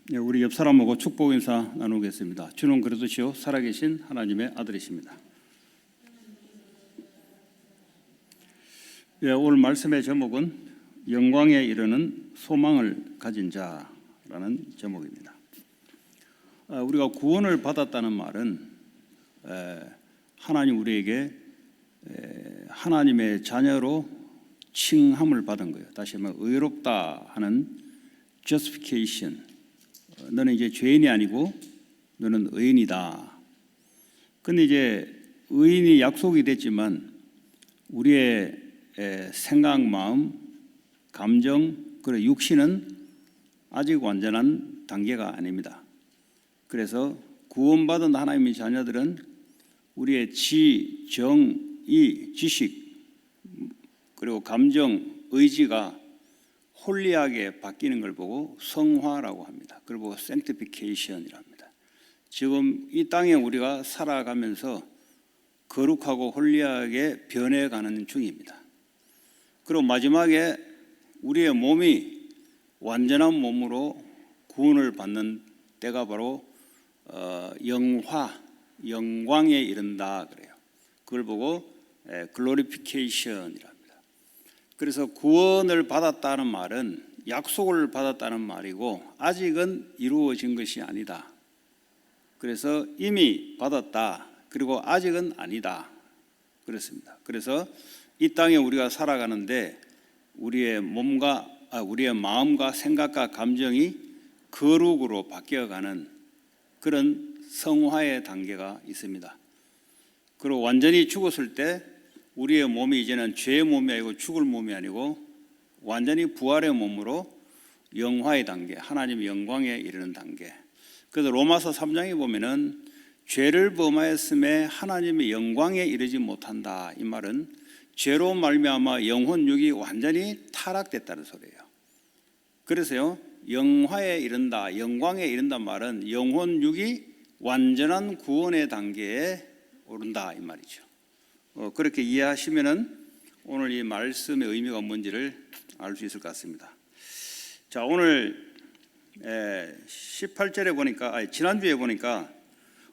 네, 우리 옆 사람하고 축복 인사 나누겠습니다. 주는 그리스도시요 살아계신 하나님의 아들이십니다. 네, 오늘 말씀의 제목은 영광에 이르는 소망을 가진 자라는 제목입니다. 우리가 구원을 받았다는 말은 하나님 우리에게 하나님의 자녀로 칭함을 받은 거예요. 다시 말하면 의롭다 하는 justification. 너는 이제 죄인이 아니고 너는 의인이다. 근데 이제 의인이 약속이 됐지만 우리의 생각, 마음, 감정, 그리고 육신은 아직 완전한 단계가 아닙니다. 그래서 구원받은 하나님의 자녀들은 우리의 지, 정, 이, 지식, 그리고 감정, 의지가 홀리하게 바뀌는 걸 보고 성화라고 합니다. 그리고 sanctification이라 합니다. 지금 이 땅에 우리가 살아가면서 거룩하고 홀리하게 변해가는 중입니다. 그리고 마지막에 우리의 몸이 완전한 몸으로 구원을 받는 때가 바로 영화, 영광에 이른다 그래요. 그걸 보고 glorification이라 합니다. 그래서 구원을 받았다는 말은 약속을 받았다는 말이고 아직은 이루어진 것이 아니다. 그래서 이미 받았다. 그리고 아직은 아니다. 그렇습니다. 그래서 이 땅에 우리가 살아가는데 우리의 마음과 생각과 감정이 거룩으로 바뀌어가는 그런 성화의 단계가 있습니다. 그리고 완전히 죽었을 때 우리의 몸이 이제는 죄의 몸이 아니고 죽을 몸이 아니고 완전히 부활의 몸으로 영화의 단계, 하나님의 영광에 이르는 단계. 그래서 로마서 3장에 보면은 죄를 범하였음에 하나님의 영광에 이르지 못한다. 이 말은 죄로 말미암아 영혼육이 완전히 타락됐다는 소리예요. 그래서요, 영화에 이른다, 영광에 이른다 말은 영혼육이 완전한 구원의 단계에 오른다 이 말이죠. 그렇게 이해하시면은 오늘 이 말씀의 의미가 뭔지를 알 수 있을 것 같습니다. 자, 오늘 18절에 보니까 지난주에 보니까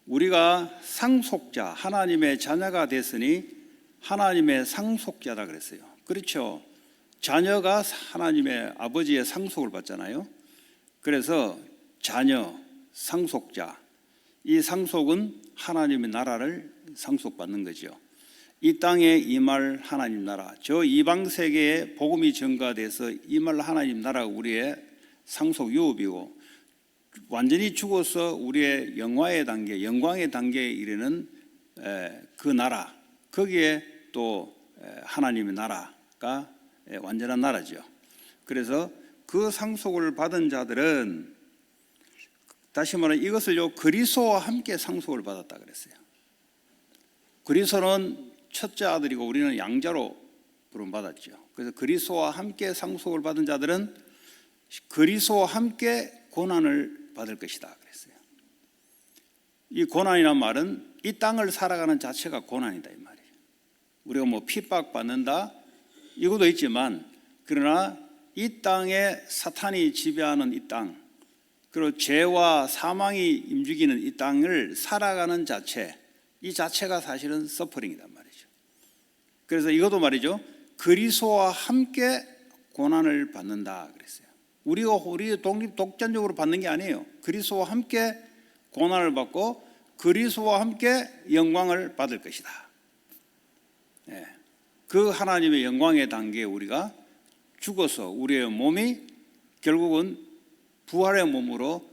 우리가 상속자, 하나님의 자녀가 됐으니 하나님의 상속자다 그랬어요. 그렇죠. 자녀가 하나님의 아버지의 상속을 받잖아요. 그래서 자녀, 상속자, 이 상속은 하나님의 나라를 상속받는 거죠. 이 땅에 임할 하나님 나라, 저 이방 세계에 복음이 전가돼서 임할 하나님 나라가 우리의 상속 유업이고 완전히 죽어서 우리의 영화의 단계, 영광의 단계에 이르는 그 나라, 거기에 또 하나님의 나라가 완전한 나라죠. 그래서 그 상속을 받은 자들은 다시 말하면 이것을요 그리스도와 함께 상속을 받았다 그랬어요. 그리스도는 첫째 아들이고 우리는 양자로 부름받았죠. 그래서 그리스도와 함께 상속을 받은 자들은 그리스도와 함께 고난을 받을 것이다 그랬어요. 이 고난이란 말은 이 땅을 살아가는 자체가 고난이다 이 말이에요. 우리가 뭐 핍박받는다 이것도 있지만 그러나 이 땅에 사탄이 지배하는 이 땅, 그리고 죄와 사망이 임죽이는 이 땅을 살아가는 자체, 이 자체가 사실은 서퍼링이란 말이죠. 그래서 이것도 말이죠, 그리스도와 함께 고난을 받는다 그랬어요. 우리 독단적으로 받는 게 아니에요. 그리스도와 함께 고난을 받고 그리스도와 함께 영광을 받을 것이다. 그 하나님의 영광의 단계에 우리가 죽어서 우리의 몸이 결국은 부활의 몸으로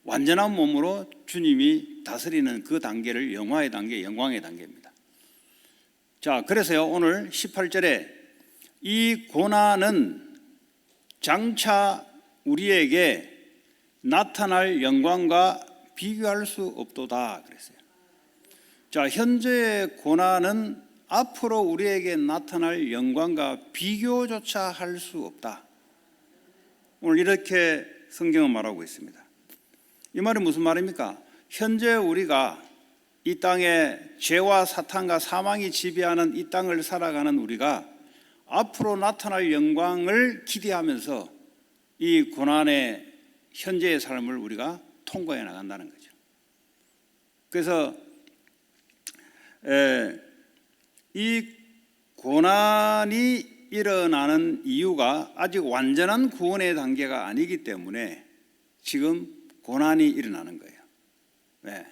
완전한 몸으로 주님이 다스리는 그 단계를 영화의 단계, 영광의 단계입니다. 자, 그래서요 오늘 18절에 이 고난은 장차 우리에게 나타날 영광과 비교할 수 없도다 그랬어요. 자, 현재의 고난은 앞으로 우리에게 나타날 영광과 비교조차 할 수 없다. 오늘 이렇게 성경은 말하고 있습니다. 이 말은 무슨 말입니까? 현재 우리가 이 땅에 죄와 사탄과 사망이 지배하는 이 땅을 살아가는 우리가 앞으로 나타날 영광을 기대하면서 이 고난의 현재의 삶을 우리가 통과해 나간다는 거죠. 그래서 이 고난이 일어나는 이유가 아직 완전한 구원의 단계가 아니기 때문에 지금 고난이 일어나는 거예요. 왜?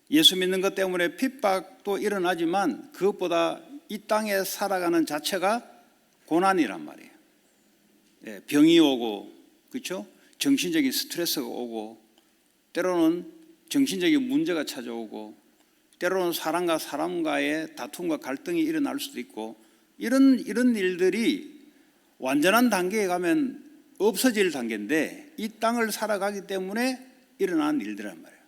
예수 믿는 것 때문에 핍박도 일어나지만 그것보다 이 땅에 살아가는 자체가 고난이란 말이에요. 병이 오고, 그렇죠? 정신적인 스트레스가 오고, 때로는 정신적인 문제가 찾아오고, 때로는 사람과 사람과의 다툼과 갈등이 일어날 수도 있고, 이런 일들이 완전한 단계에 가면 없어질 단계인데 이 땅을 살아가기 때문에 일어나는 일들이란 말이에요.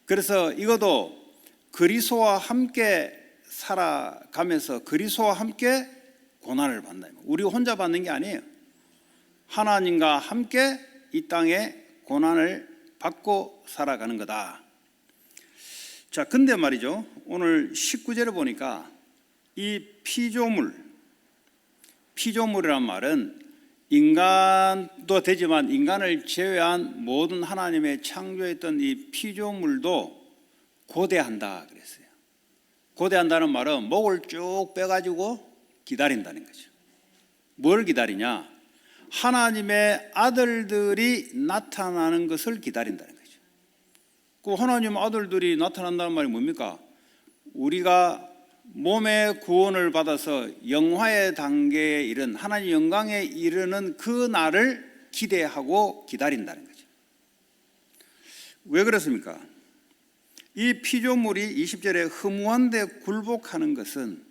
그래서 이것도 그리스도와 함께 살아가면서 그리스도와 함께 고난을 받는다. 우리 혼자 받는 게 아니에요. 하나님과 함께 이 땅에 고난을 받고 살아가는 거다. 자, 근데 말이죠. 오늘 19절에 보니까 이 피조물이란 말은 인간도 되지만 인간을 제외한 모든 하나님의 창조했던 이 피조물도 고대한다 그랬어요. 고대한다는 말은 목을 쭉 빼가지고 기다린다는 거죠. 뭘 기다리냐? 하나님의 아들들이 나타나는 것을 기다린다는 거죠. 그 하나님 아들들이 나타난다는 말이 뭡니까? 우리가 몸의 구원을 받아서 영화의 단계에 이른 하나님 영광에 이르는 그 날을 기대하고 기다린다는 거죠. 왜 그렇습니까? 이 피조물이 20절에 허무한데 굴복하는 것은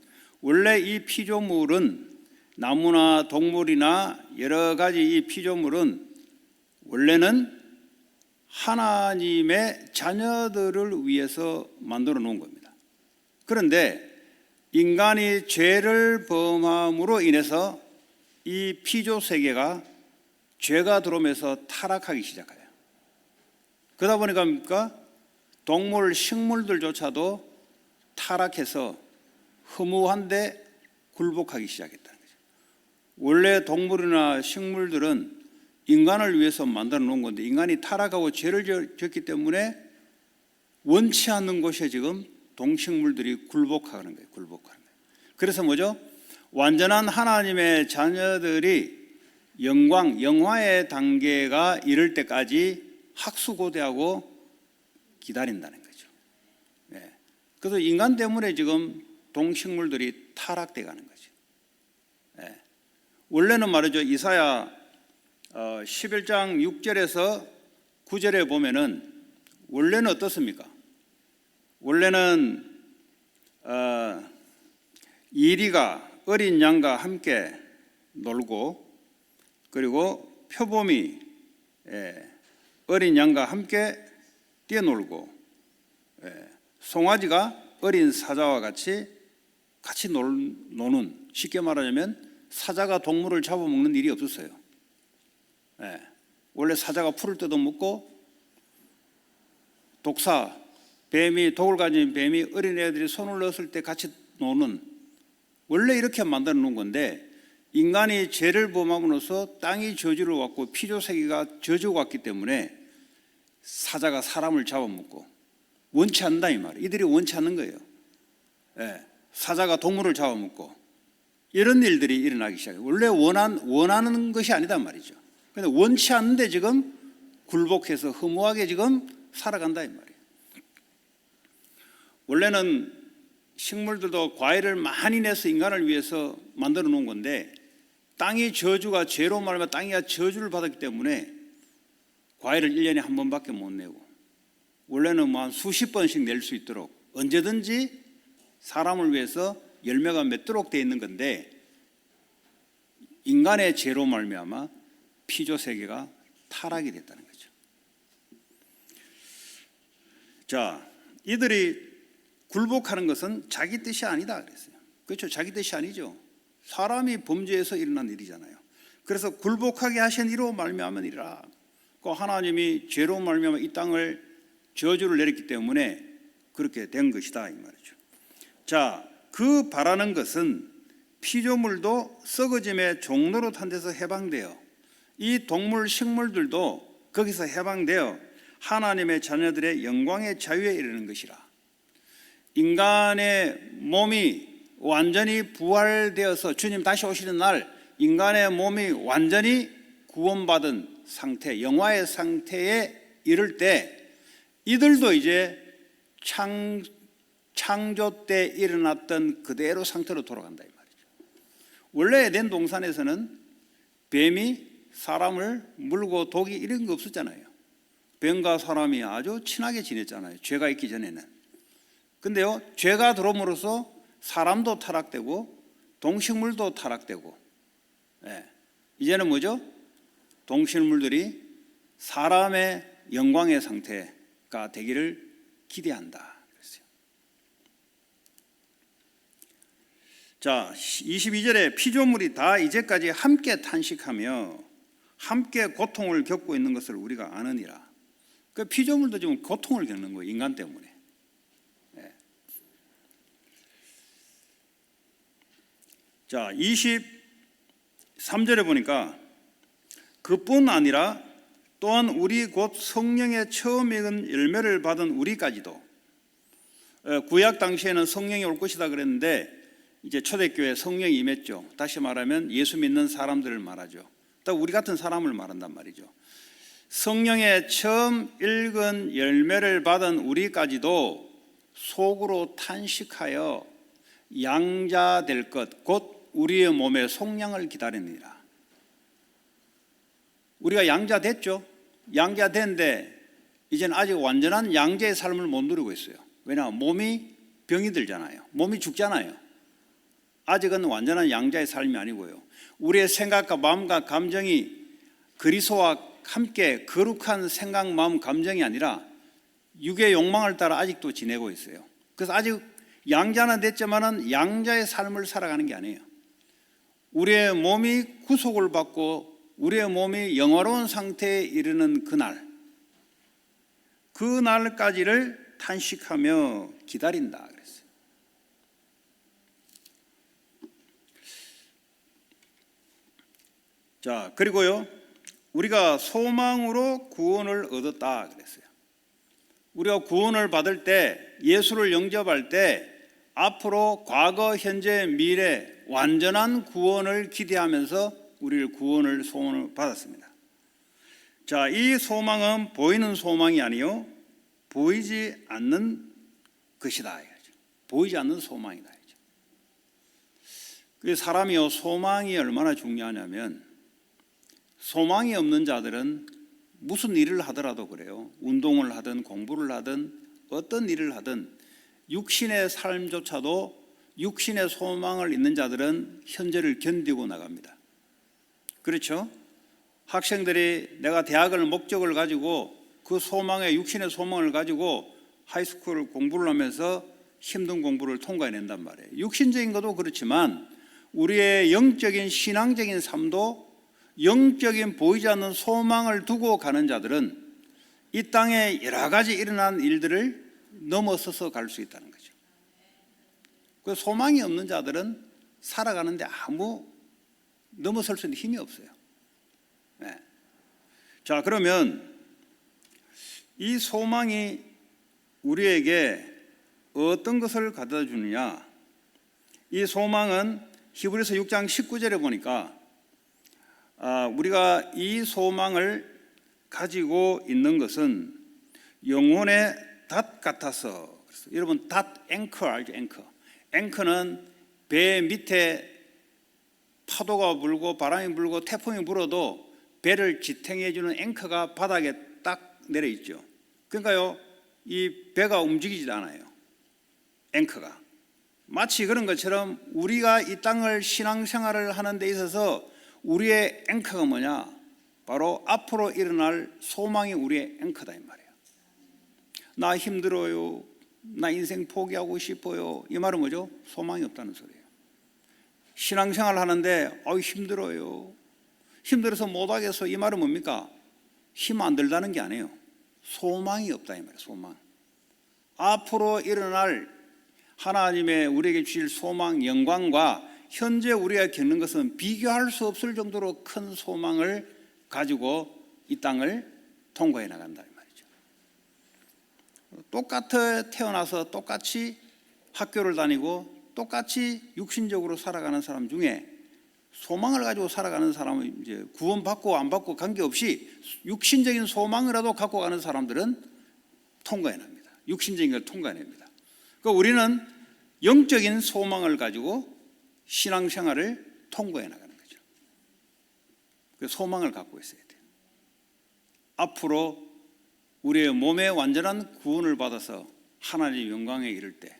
원래 이 피조물은 나무나 동물이나 여러 가지 이 피조물은 원래는 하나님의 자녀들을 위해서 만들어 놓은 겁니다. 그런데 인간이 죄를 범함으로 인해서 이 피조 세계가 죄가 들어오면서 타락하기 시작해요. 그러다 보니까 뭡니까? 동물, 식물들조차도 타락해서 허무한데 굴복하기 시작했다는 거죠. 원래 동물이나 식물들은 인간을 위해서 만들어 놓은 건데 인간이 타락하고 죄를 졌기 때문에 원치 않는 곳에 지금 동식물들이 굴복하는 거예요. 굴복하는 거예요. 그래서 뭐죠? 완전한 하나님의 자녀들이 영화의 단계가 이를 때까지 학수고대하고 기다린다는 거죠. 네. 그래서 인간 때문에 지금 동식물들이 타락돼 가는 거죠. 네. 원래는 말이죠. 이사야 11장 6절에서 9절에 보면은 원래는 어떻습니까? 원래는 이리가 어린 양과 함께 놀고 그리고 표범이 어린 양과 함께 뛰어놀고 송아지가 어린 사자와 같이 노는, 쉽게 말하자면 사자가 동물을 잡아먹는 일이 없었어요. 원래 사자가 풀을 뜯어먹고 독사, 뱀이 독을 가진 뱀이 어린애들이 손을 넣었을 때 같이 노는, 원래 이렇게 만들어 놓은 건데 인간이 죄를 범함으로써 땅이 저주를 왔고 피조세계가 저주가 왔기 때문에 사자가 사람을 잡아먹고 원치 않는다 이 말이에요. 이들이 원치 않는 거예요. 사자가 동물을 잡아먹고 이런 일들이 일어나기 시작해요. 원래 원하는 것이 아니다 말이죠. 그런데 원치 않는데 지금 굴복해서 허무하게 지금 살아간다 이 말이에요. 원래는 식물들도 과일을 많이 내서 인간을 위해서 만들어 놓은 건데 땅이 저주가 죄로 말하면 땅이가 저주를 받았기 때문에 과일을 1년에 한 번밖에 못 내고 원래는 뭐 한 수십 번씩 낼 수 있도록 언제든지 사람을 위해서 열매가 맺도록 되어 있는 건데 인간의 죄로 말미암아 피조 세계가 타락이 됐다는 거죠. 자, 이들이 굴복하는 것은 자기 뜻이 아니다 그랬어요. 그렇죠? 자기 뜻이 아니죠. 사람이 범죄해서 일어난 일이잖아요. 그래서 굴복하게 하신 이로 말미암으니라. 그 하나님이 죄로 말미암아 이 땅을 저주를 내렸기 때문에 그렇게 된 것이다 이 말이죠. 자, 그 바라는 것은 피조물도 썩어짐의 종로로 탄 데서 해방되어 이 동물 식물들도 거기서 해방되어 하나님의 자녀들의 영광의 자유에 이르는 것이라. 인간의 몸이 완전히 부활되어서 주님 다시 오시는 날 인간의 몸이 완전히 구원받은 상태, 영화의 상태에 이를 때 이들도 이제 창조 때 일어났던 그대로 상태로 돌아간다 이 말이죠. 원래 에덴 동산에서는 뱀이 사람을 물고 독이 이런 거 없었잖아요. 뱀과 사람이 아주 친하게 지냈잖아요. 죄가 있기 전에는. 근데요, 죄가 들어옴으로써 사람도 타락되고 동식물도 타락되고, 이제는 뭐죠? 동식물들이 사람의 영광의 상태가 되기를 기대한다. 그랬어요. 자, 22절에 피조물이 다 이제까지 함께 탄식하며 함께 고통을 겪고 있는 것을 우리가 아느니라. 그 피조물도 지금 고통을 겪는 거예요. 인간 때문에. 자, 23절에 보니까 그뿐 아니라 또한 우리 곧 성령의 처음 익은 열매를 받은 우리까지도, 구약 당시에는 성령이 올 것이다 그랬는데 이제 초대교회에 성령이 임했죠. 다시 말하면 예수 믿는 사람들을 말하죠. 또 우리 같은 사람을 말한단 말이죠. 성령의 처음 읽은 열매를 받은 우리까지도 속으로 탄식하여 양자될 것, 곧 우리의 몸의 속량을 기다립니다. 우리가 양자됐죠. 양자됐는데 이제는 아직 완전한 양자의 삶을 못 누리고 있어요. 왜냐하면 몸이 병이 들잖아요. 몸이 죽잖아요. 아직은 완전한 양자의 삶이 아니고요. 우리의 생각과 마음과 감정이 그리스도와 함께 거룩한 생각, 마음, 감정이 아니라 육의 욕망을 따라 아직도 지내고 있어요. 그래서 아직 양자는 됐지만은 양자의 삶을 살아가는 게 아니에요. 우리의 몸이 구속을 받고 우리의 몸이 영화로운 상태에 이르는 그날까지를 탄식하며 기다린다 그랬어요. 자, 그리고요, 우리가 소망으로 구원을 얻었다 그랬어요. 우리가 구원을 받을 때, 예수를 영접할 때 앞으로 과거, 현재, 미래 완전한 구원을 기대하면서 우리를 구원을 소원을 받았습니다. 자, 이 소망은 보이는 소망이 아니요 보이지 않는 것이다. 보이지 않는 소망이다. 사람이요, 소망이 얼마나 중요하냐면 소망이 없는 자들은 무슨 일을 하더라도 그래요. 운동을 하든 공부를 하든 어떤 일을 하든 육신의 삶조차도 육신의 소망을 있는 자들은 현재를 견디고 나갑니다. 그렇죠? 학생들이 내가 대학을 목적을 가지고 그 소망에 육신의 소망을 가지고 하이스쿨 공부를 하면서 힘든 공부를 통과해낸단 말이에요. 육신적인 것도 그렇지만 우리의 영적인 신앙적인 삶도 영적인 보이지 않는 소망을 두고 가는 자들은 이 땅에 여러 가지 일어난 일들을 넘어서서 갈 수 있다는 거죠. 그 소망이 없는 자들은 살아가는데 아무 넘어설 수 있는 힘이 없어요. 자, 그러면 이 소망이 우리에게 어떤 것을 가져다 주느냐? 이 소망은 히브리서 6장 19절에 보니까 우리가 이 소망을 가지고 있는 것은 영혼의 닷 같아서. 여러분 닷 앵커 알죠? 앵커는 배 밑에 파도가 불고 바람이 불고 태풍이 불어도 배를 지탱해 주는 앵커가 바닥에 딱 내려 있죠. 그러니까요, 이 배가 움직이지도 않아요. 앵커가 마치 그런 것처럼 우리가 이 땅을 신앙생활을 하는 데 있어서 우리의 앵커가 뭐냐? 바로 앞으로 일어날 소망이 우리의 앵커다 이 말이에요. 나 힘들어요. 나 인생 포기하고 싶어요. 이 말은 뭐죠? 소망이 없다는 소리예요. 신앙생활 하는데 힘들어요. 힘들어서 못하겠어. 이 말은 뭡니까? 힘 안 들다는 게 아니에요. 소망이 없다 이 말이에요. 소망. 앞으로 일어날 하나님의 우리에게 주실 소망, 영광과 현재 우리가 겪는 것은 비교할 수 없을 정도로 큰 소망을 가지고 이 땅을 통과해 나간다 이 말이죠. 똑같아 태어나서 똑같이 학교를 다니고 똑같이 육신적으로 살아가는 사람 중에 소망을 가지고 살아가는 사람은 이제 구원받고 안 받고 관계없이 육신적인 소망이라도 갖고 가는 사람들은 통과해 납니다. 육신적인 걸 통과해냅니다. 그러니까 우리는 영적인 소망을 가지고 신앙생활을 통과해 나가는 거죠. 그 소망을 갖고 있어야 돼요. 앞으로 우리의 몸의 완전한 구원을 받아서 하나님의 영광에 이를 때,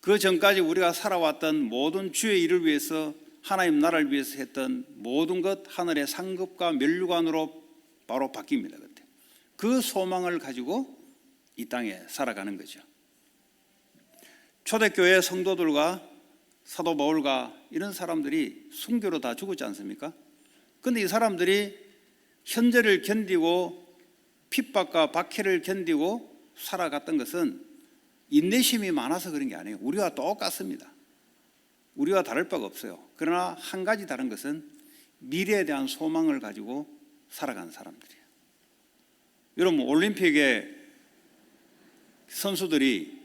그 전까지 우리가 살아왔던 모든 주의 일을 위해서 하나님 나라를 위해서 했던 모든 것 하늘의 상급과 면류관으로 바로 바뀝니다. 그때 그 소망을 가지고 이 땅에 살아가는 거죠. 초대교회 성도들과 사도 바울과 이런 사람들이 순교로 다 죽었지 않습니까? 그런데 이 사람들이 현재를 견디고 핍박과 박해를 견디고 살아갔던 것은 인내심이 많아서 그런 게 아니에요. 우리와 똑같습니다. 우리와 다를 바가 없어요. 그러나 한 가지 다른 것은 미래에 대한 소망을 가지고 살아간 사람들이에요. 여러분, 올림픽에 선수들이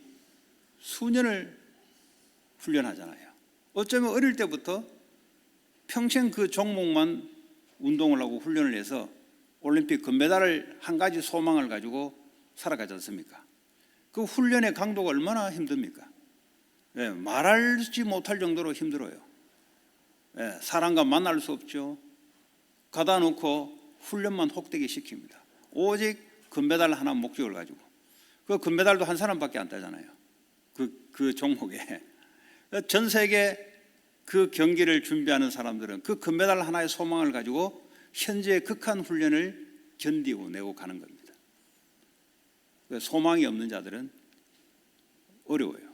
수년을 훈련하잖아요. 어쩌면 어릴 때부터 평생 그 종목만 운동을 하고 훈련을 해서 올림픽 금메달을 한 가지 소망을 가지고 살아가지 않습니까? 그 훈련의 강도가 얼마나 힘듭니까? 예, 말하지 못할 정도로 힘들어요. 예, 사람과 만날 수 없죠. 가다 놓고 훈련만 혹되게 시킵니다. 오직 금메달 하나 목적을 가지고. 그 금메달도 한 사람밖에 안 따잖아요. 그 종목에. 전 세계 그 경기를 준비하는 사람들은 그 금메달 하나의 소망을 가지고 현재의 극한 훈련을 견디고 내고 가는 겁니다. 소망이 없는 자들은 어려워요.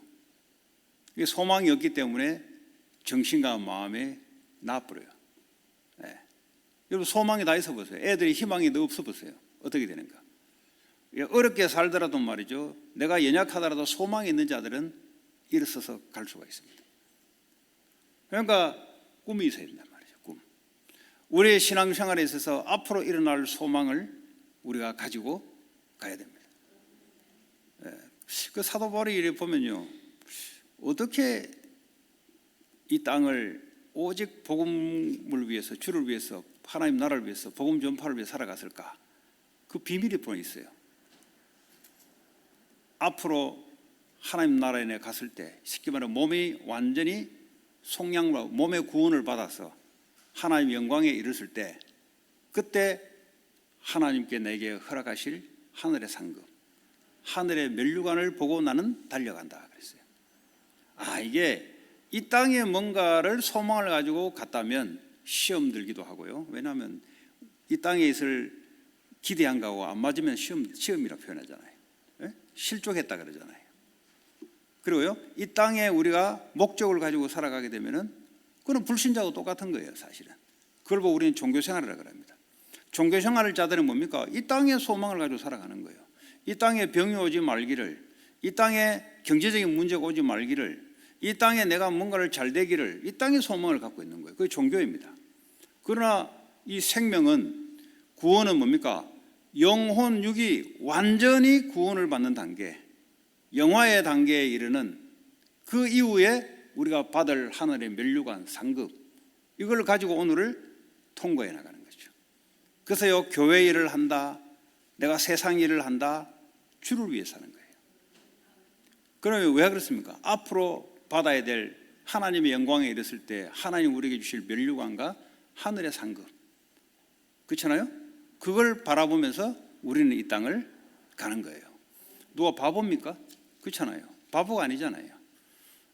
소망이 없기 때문에 정신과 마음에 나빠요. 네. 여러분, 소망이 다 있어 보세요. 애들이 희망이 더 없어 보세요. 어떻게 되는가? 어렵게 살더라도 말이죠, 내가 연약하더라도 소망이 있는 자들은 일어서서 갈 수가 있습니다. 그러니까 꿈이 있어야 된단 말이죠. 꿈. 우리의 신앙생활에 있어서 앞으로 일어날 소망을 우리가 가지고 가야 됩니다. 네. 그 사도 바울이 이렇게 보면요, 어떻게 이 땅을 오직 복음을 위해서, 주를 위해서, 하나님 나라를 위해서, 복음 전파를 위해 살아갔을까? 그 비밀이 보여 있어요. 앞으로 하나님 나라에 갔을 때, 쉽게 말하면 몸이 완전히 속량과 몸의 구원을 받아서 하나님 영광에 이르렀을 때, 그때 하나님께 내게 허락하실 하늘의 상급, 하늘의 면류관을 보고 나는 달려간다 그랬어요. 이게 이 땅에 뭔가를 소망을 가지고 갔다면 시험 들기도 하고요. 왜냐하면 이 땅에 있을 기대한 거하고 안 맞으면 시험이라고 표현하잖아요. 네? 실족했다 그러잖아요. 그리고요, 이 땅에 우리가 목적을 가지고 살아가게 되면은 그건 불신자하고 똑같은 거예요, 사실은. 그걸 보고 우리는 종교생활이라고 합니다. 종교생활을 자들은 뭡니까? 이 땅에 소망을 가지고 살아가는 거예요. 이 땅에 병이 오지 말기를, 이 땅에 경제적인 문제가 오지 말기를, 이 땅에 내가 뭔가를 잘 되기를, 이 땅에 소망을 갖고 있는 거예요. 그게 종교입니다. 그러나 이 생명은, 구원은 뭡니까? 영혼, 육이 완전히 구원을 받는 단계, 영화의 단계에 이르는 그 이후에 우리가 받을 하늘의 면류관, 상급, 이걸 가지고 오늘을 통과해 나가는 거죠. 그래서요, 교회 일을 한다, 내가 세상 일을 한다, 주를 위해 사는 거예요. 그러면 왜 그렇습니까? 앞으로 받아야 될 하나님의 영광에 이르렀을 때 하나님 우리에게 주실 면류관과 하늘의 상급, 그렇잖아요? 그걸 바라보면서 우리는 이 땅을 가는 거예요. 누가 바보입니까? 그렇잖아요. 바보가 아니잖아요.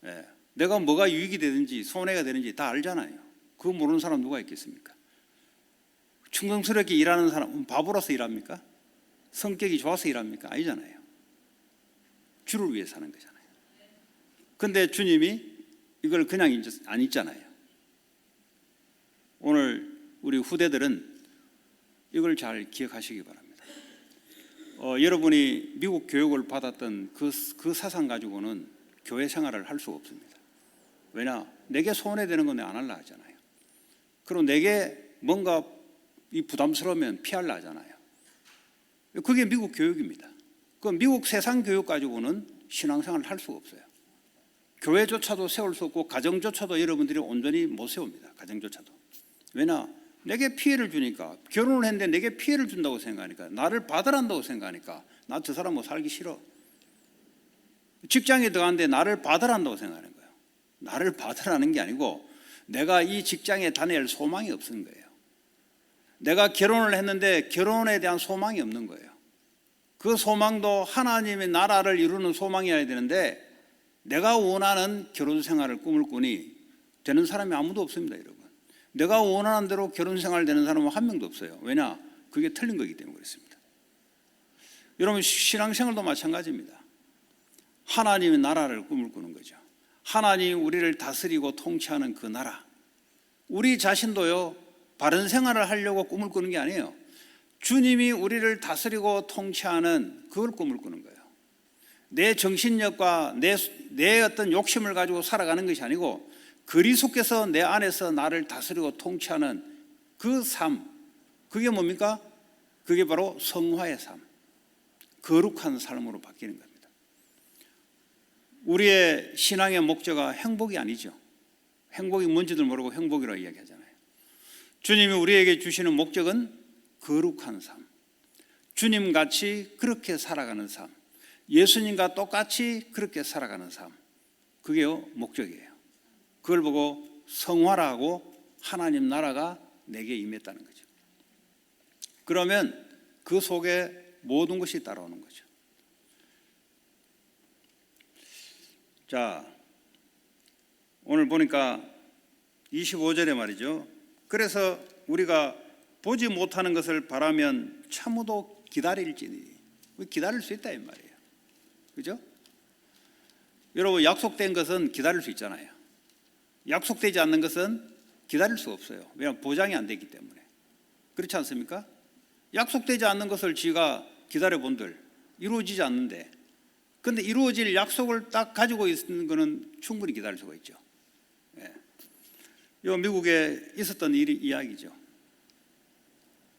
예. 내가 뭐가 유익이 되든지 손해가 되는지 다 알잖아요. 그거 모르는 사람 누가 있겠습니까? 충성스럽게 일하는 사람은 바보라서 일합니까? 성격이 좋아서 일합니까? 아니잖아요. 주를 위해 사는 거잖아요. 근데 주님이 이걸 그냥 안 잊잖아요. 오늘 우리 후대들은 이걸 잘 기억하시기 바랍니다. 여러분이 미국 교육을 받았던 그 사상 가지고는 교회 생활을 할 수가 없습니다. 왜냐? 내게 손해되는 건 내가 안 하려 하잖아요. 그리고 내게 뭔가 이 부담스러우면 피하려 하잖아요. 그게 미국 교육입니다. 그 미국 세상 교육 가지고는 신앙생활을 할 수가 없어요. 교회조차도 세울 수 없고 가정조차도 여러분들이 온전히 못 세웁니다. 가정조차도. 왜냐? 내게 피해를 주니까, 결혼을 했는데 내게 피해를 준다고 생각하니까, 나를 받으란다고 생각하니까 나 저 사람하고 살기 싫어. 직장에 들어갔는데 나를 받으란다고 생각하는 거예요. 나를 받으라는 게 아니고 내가 이 직장에 다닐 소망이 없는 거예요. 내가 결혼을 했는데 결혼에 대한 소망이 없는 거예요. 그 소망도 하나님의 나라를 이루는 소망이어야 되는데 내가 원하는 결혼 생활을 꿈을 꾸니 되는 사람이 아무도 없습니다, 여러분. 내가 원하는 대로 결혼 생활 되는 사람은 한 명도 없어요. 왜냐? 그게 틀린 거기 때문에 그렇습니다. 여러분, 신앙생활도 마찬가지입니다. 하나님의 나라를 꿈을 꾸는 거죠. 하나님이 우리를 다스리고 통치하는 그 나라. 우리 자신도요, 바른 생활을 하려고 꿈을 꾸는 게 아니에요. 주님이 우리를 다스리고 통치하는 그걸 꿈을 꾸는 거예요. 내 정신력과 내 어떤 욕심을 가지고 살아가는 것이 아니고 그리스도께서 내 안에서 나를 다스리고 통치하는 그 삶, 그게 뭡니까? 그게 바로 성화의 삶, 거룩한 삶으로 바뀌는 겁니다. 우리의 신앙의 목적은 행복이 아니죠. 행복이 뭔지도 모르고 행복이라고 이야기하잖아요. 주님이 우리에게 주시는 목적은 거룩한 삶, 주님같이 그렇게 살아가는 삶, 예수님과 똑같이 그렇게 살아가는 삶, 그게 목적이에요. 그걸 보고 성화라고 하나님 나라가 내게 임했다는 거죠. 그러면 그 속에 모든 것이 따라오는 거죠. 자, 오늘 보니까 25절에 말이죠. 그래서 우리가 보지 못하는 것을 바라면 참으도 기다릴지니, 기다릴 수 있다 이 말이에요. 그죠? 여러분, 약속된 것은 기다릴 수 있잖아요. 약속되지 않는 것은 기다릴 수 없어요. 왜냐하면 보장이 안 되기 때문에. 그렇지 않습니까? 약속되지 않는 것을 지가 기다려본들 이루어지지 않는데, 그런데 이루어질 약속을 딱 가지고 있는 것은 충분히 기다릴 수가 있죠. 예. 이 미국에 있었던 이야기죠.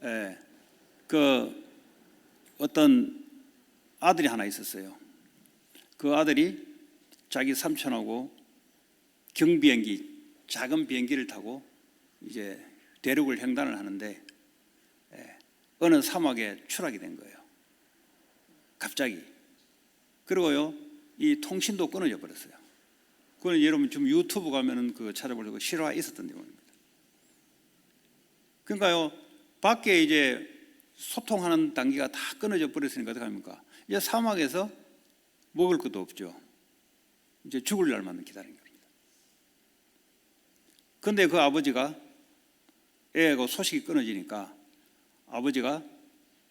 예. 그 어떤 아들이 하나 있었어요. 그 아들이 자기 삼촌하고 경비행기, 작은 비행기를 타고 이제 대륙을 횡단을 하는데 어느 사막에 추락이 된 거예요. 갑자기. 그리고요, 이 통신도 끊어져 버렸어요. 그건 여러분 좀 유튜브 가면은 그거 찾아보려고 실화 있었던 내용입니다. 그러니까요, 밖에 이제 소통하는 단계가 다 끊어져 버렸으니까 어떡합니까? 이제 사막에서 먹을 것도 없죠. 이제 죽을 날만 기다리는 겁니다. 근데 그 아버지가 애하고 소식이 끊어지니까 아버지가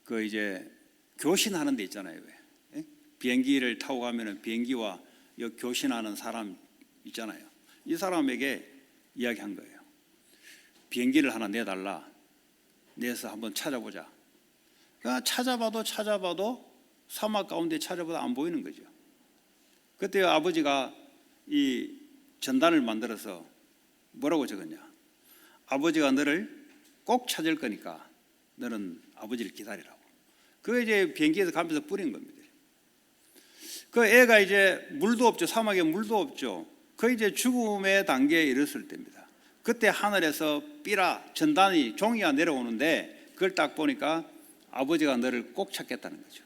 그 이제 교신하는 데 있잖아요. 왜? 비행기를 타고 가면은 비행기와 교신하는 사람 있잖아요. 이 사람에게 이야기한 거예요. 비행기를 하나 내달라. 내서 한번 찾아보자. 그러니까 찾아봐도 사막 가운데 찾아봐도 안 보이는 거죠. 그때 아버지가 이 전단을 만들어서 뭐라고 적었냐? 아버지가 너를 꼭 찾을 거니까 너는 아버지를 기다리라고. 그거 이제 비행기에서 가면서 뿌린 겁니다. 그 애가 이제 물도 없죠. 사막에 물도 없죠. 그 이제 죽음의 단계에 이르렀을 때입니다. 그때 하늘에서 삐라 전단이 종이가 내려오는데 그걸 딱 보니까 아버지가 너를 꼭 찾겠다는 거죠.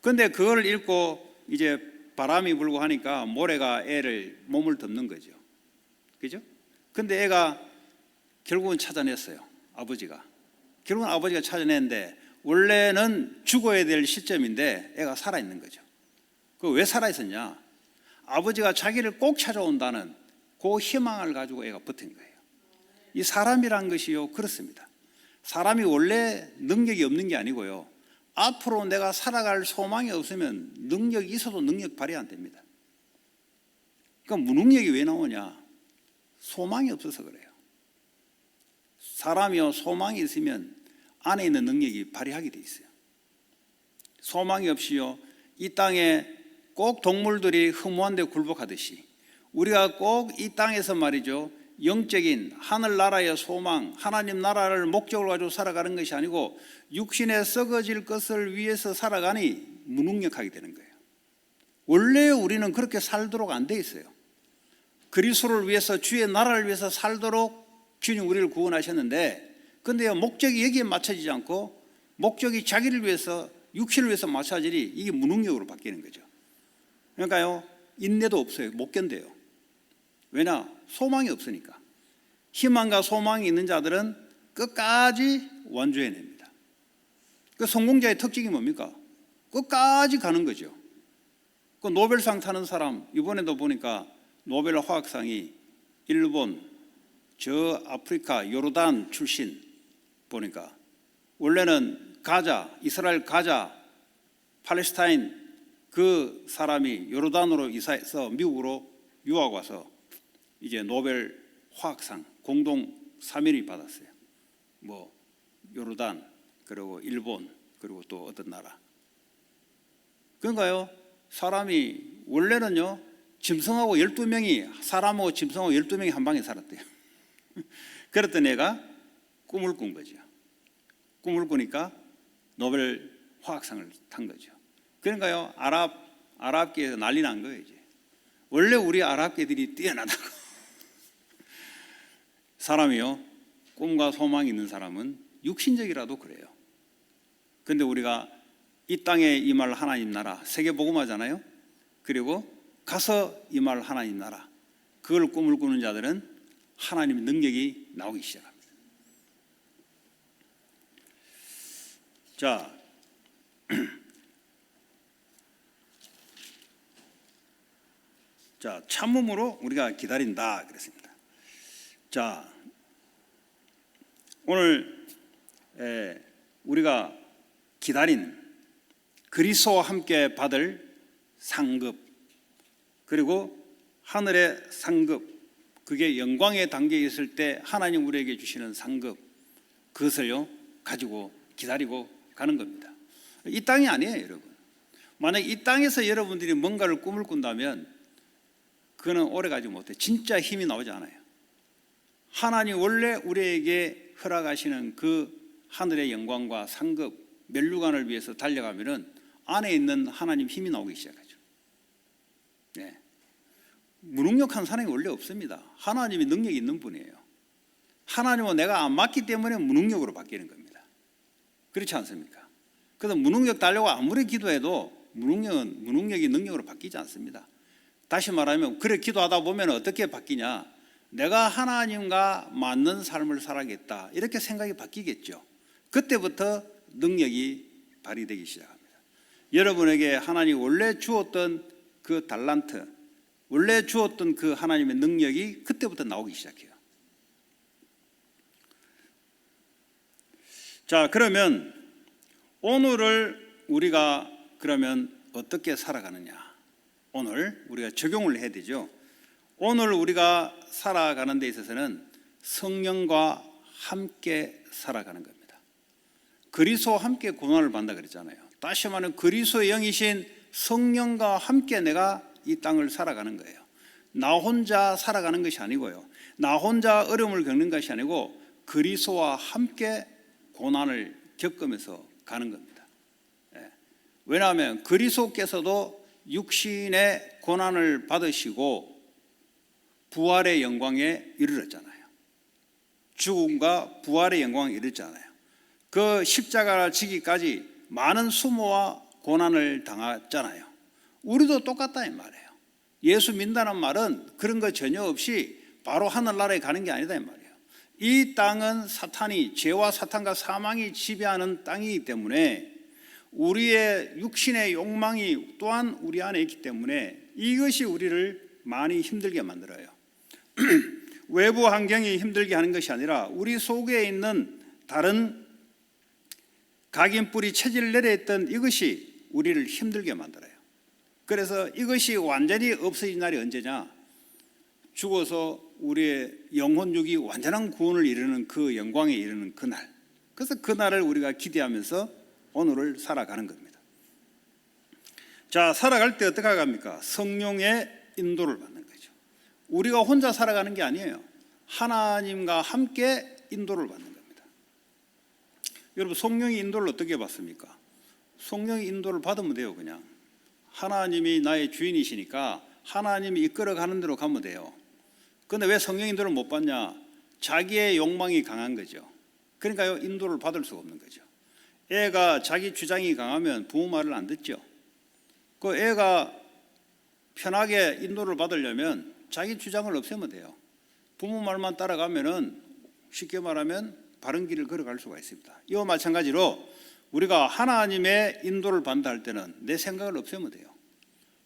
그런데 그걸 읽고 이제 바람이 불고 하니까 모래가 애를 몸을 덮는 거죠. 그죠? 근데 애가 결국은 찾아냈어요. 아버지가. 결국은 아버지가 찾아냈는데 원래는 죽어야 될 시점인데 애가 살아있는 거죠. 그 왜 살아있었냐? 아버지가 자기를 꼭 찾아온다는 그 희망을 가지고 애가 버틴 거예요. 이 사람이란 것이요, 그렇습니다. 사람이 원래 능력이 없는 게 아니고요, 앞으로 내가 살아갈 소망이 없으면 능력이 있어도 능력 발휘 안 됩니다. 그러니까 무능력이 왜 나오냐? 소망이 없어서 그래요. 사람이요, 소망이 있으면 안에 있는 능력이 발휘하게 돼 있어요. 소망이 없이요, 이 땅에 꼭 동물들이 허무한 데 굴복하듯이 우리가 꼭 이 땅에서 말이죠, 영적인 하늘나라의 소망, 하나님 나라를 목적으로 가지고 살아가는 것이 아니고 육신에 썩어질 것을 위해서 살아가니 무능력하게 되는 거예요. 원래 우리는 그렇게 살도록 안 돼 있어요. 그리스도를 위해서, 주의 나라를 위해서 살도록 주님 우리를 구원하셨는데, 근데요, 목적이 여기에 맞춰지지 않고 목적이 자기를 위해서, 육신을 위해서 맞춰지니 이게 무능력으로 바뀌는 거죠. 그러니까요, 인내도 없어요. 못 견뎌요. 왜냐? 소망이 없으니까. 희망과 소망이 있는 자들은 끝까지 완주해냅니다. 그 성공자의 특징이 뭡니까? 끝까지 가는 거죠. 그 노벨상 타는 사람, 이번에도 보니까 노벨 화학상이 일본, 저 아프리카, 요르단 출신 보니까, 원래는 가자, 이스라엘 가자, 팔레스타인 그 사람이 요르단으로 이사해서 미국으로 유학 와서 이제 노벨 화학상 공동 3위를 받았어요. 뭐 요르단, 그리고 일본, 그리고 또 어떤 나라. 그러니까요, 사람이 원래는요, 짐승하고 12명이, 사람하고 짐승하고 12명이 한 방에 살았대요. 그랬던 애가 꿈을 꾼 거죠. 꿈을 꾸니까 노벨 화학상을 탄 거죠. 그러니까요, 아랍계에서 난리 난 거예요. 이제 원래 우리 아랍계들이 뛰어나다고. 사람이요, 꿈과 소망이 있는 사람은 육신적이라도 그래요. 근데 우리가 이 땅에 임할 하나님 나라, 세계 복음화잖아요. 그리고 가서 임할 하나님 나라, 그걸 꿈을 꾸는 자들은 하나님의 능력이 나오기 시작합니다. 자, 참음으로 우리가 기다린다 그랬습니다. 자, 오늘 우리가 기다리는 그리스도와 함께 받을 상급, 그리고 하늘의 상급, 그게 영광의 단계에 있을 때 하나님 우리에게 주시는 상급, 그것을요 가지고 기다리고 가는 겁니다. 이 땅이 아니에요, 여러분. 만약 이 땅에서 여러분들이 뭔가를 꿈을 꾼다면 그거는 오래 가지 못해. 진짜 힘이 나오지 않아요. 하나님 원래 우리에게 허락하시는 그 하늘의 영광과 상급, 멸류관을 위해서 달려가면은 안에 있는 하나님 힘이 나오기 시작하죠. 네. 무능력한 사람이 원래 없습니다. 하나님이 능력이 있는 분이에요. 하나님은 내가 안 맞기 때문에 무능력으로 바뀌는 겁니다. 그렇지 않습니까? 그래서 무능력 달려고 아무리 기도해도 무능력이 능력으로 바뀌지 않습니다. 다시 말하면, 그래 기도하다 보면 어떻게 바뀌냐? 내가 하나님과 맞는 삶을 살아야겠다, 이렇게 생각이 바뀌겠죠. 그때부터 능력이 발휘되기 시작합니다. 여러분에게 하나님이 원래 주었던 그 달란트, 원래 주었던 그 하나님의 능력이 그때부터 나오기 시작해요. 자, 그러면 오늘을 우리가 그러면 어떻게 살아가느냐? 오늘 우리가 적용을 해야 되죠. 오늘 우리가 살아가는 데 있어서는 성령과 함께 살아가는 겁니다. 그리스도와 함께 고난을 받는다 그랬잖아요. 다시 말하면 그리스도의 영이신 성령과 함께 내가 이 땅을 살아가는 거예요. 나 혼자 살아가는 것이 아니고요, 나 혼자 어려움을 겪는 것이 아니고 그리스도와 함께 고난을 겪으면서 가는 겁니다. 왜냐하면 그리스도께서도 육신의 고난을 받으시고 부활의 영광에 이르렀잖아요. 죽음과 부활의 영광에 이르렀잖아요. 그 십자가를 지기까지 많은 수모와 고난을 당했잖아요. 우리도 똑같다 이 말이에요. 예수 믿는다는 말은 그런 거 전혀 없이 바로 하늘나라에 가는 게 아니다 이 말이에요. 이 땅은 사탄이, 죄와 사탄과 사망이 지배하는 땅이기 때문에 우리의 육신의 욕망이 또한 우리 안에 있기 때문에 이것이 우리를 많이 힘들게 만들어요. 외부 환경이 힘들게 하는 것이 아니라 우리 속에 있는 다른 각인뿌리 체질을 내려했던 이것이 우리를 힘들게 만들어요. 그래서 이것이 완전히 없어진 날이 언제냐? 죽어서 우리의 영혼육이 완전한 구원을 이루는 그 영광에 이르는 그날. 그래서 그날을 우리가 기대하면서 오늘을 살아가는 겁니다. 자, 살아갈 때 어떻게 합니까? 성령의 인도를 받는 거죠. 우리가 혼자 살아가는 게 아니에요. 하나님과 함께 인도를 받는 겁니다. 여러분, 성령의 인도를 어떻게 받습니까? 성령의 인도를 받으면 돼요. 그냥 하나님이 나의 주인이시니까 하나님이 이끌어가는 대로 가면 돼요. 그런데 왜 성령 인도를 못 받냐? 자기의 욕망이 강한 거죠. 그러니까요, 인도를 받을 수가 없는 거죠. 애가 자기 주장이 강하면 부모 말을 안 듣죠. 그 애가 편하게 인도를 받으려면 자기 주장을 없애면 돼요. 부모 말만 따라가면은 쉽게 말하면 바른 길을 걸어갈 수가 있습니다. 이와 마찬가지로 우리가 하나님의 인도를 받는다 할 때는 내 생각을 없애면 돼요.